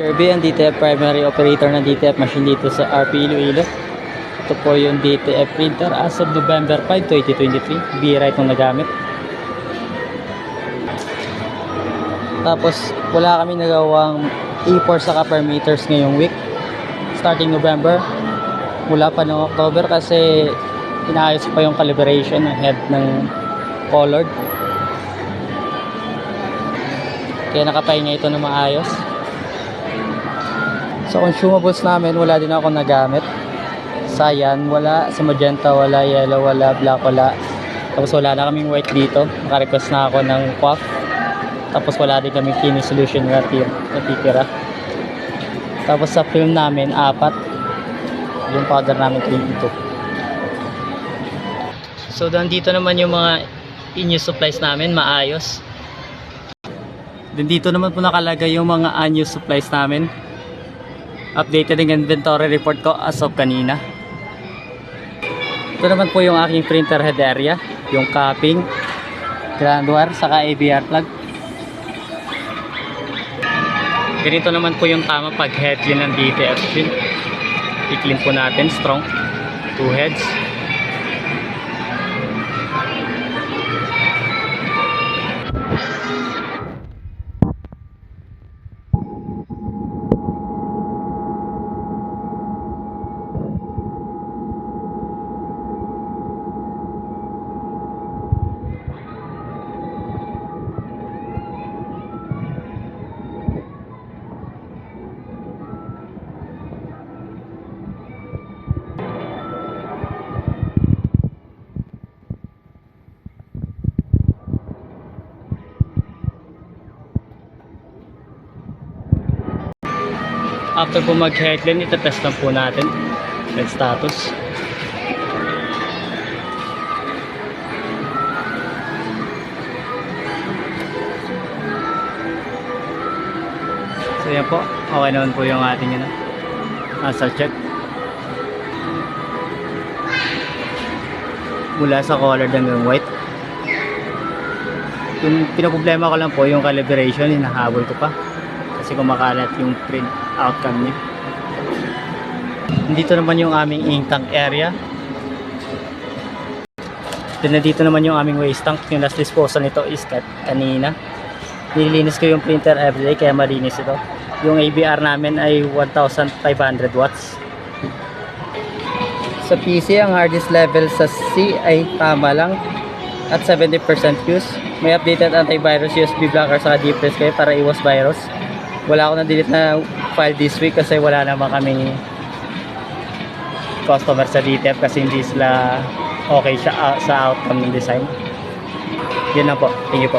Kirby, ang DTF primary operator ng DTF machine dito sa RP Iloilo. Ito po yung DTF printer as of November 5, 2023. Bira itong nagamit. Tapos wala kami nagawang E4 saka per meters ngayong week. Starting November, mula pa ng October kasi inaayos pa yung calibration ng head ng colored. Kaya nakapahinga ito na maayos. Sa consumables namin, wala din ako nagamit. Cyan, wala. Sa magenta, wala. Yellow, wala. Black, wala. Tapos wala na kaming white dito. Naka-request na ako ng quaff. Tapos wala din kaming finish solution na natitira. Tapos sa film namin, 4. Yung powder namin 22. So dito naman yung mga in-use supplies namin, maayos. Then dito naman po nakalagay yung mga unused supplies namin. Updated yung inventory report ko as of kanina. Ito naman po yung aking printer head area, yung capping, ground wire, saka ABR plug. Ganito naman po yung tama pag head clean ng DTF pin. I-clean po natin strong 2 heads. After po mag-headline, itatest lang po natin head status. So yan po, okay naman po yung ating asal check. Mula sa colored hanggang white. Yung pinaproblema ko lang po yung calibration, hinahabol ko pa kasi kumakalat yung print outcome niya. Dito naman yung aming ink tank area. Then dito naman yung aming waste tank. Yung last disposal nito is kanina. Nililinis ko yung printer everyday kaya malinis ito. Yung ABR namin ay 1500 watts. Sa PC, ang hard disk level sa C ay tama lang at 70% use. May updated antivirus USB blocker sa depress kayo para iwas virus. Wala ako na-delete na file this week kasi wala naman kaming customer sa DTF kasi hindi sila okay siya sa outcome ng design. Yun lang po. Thank you po.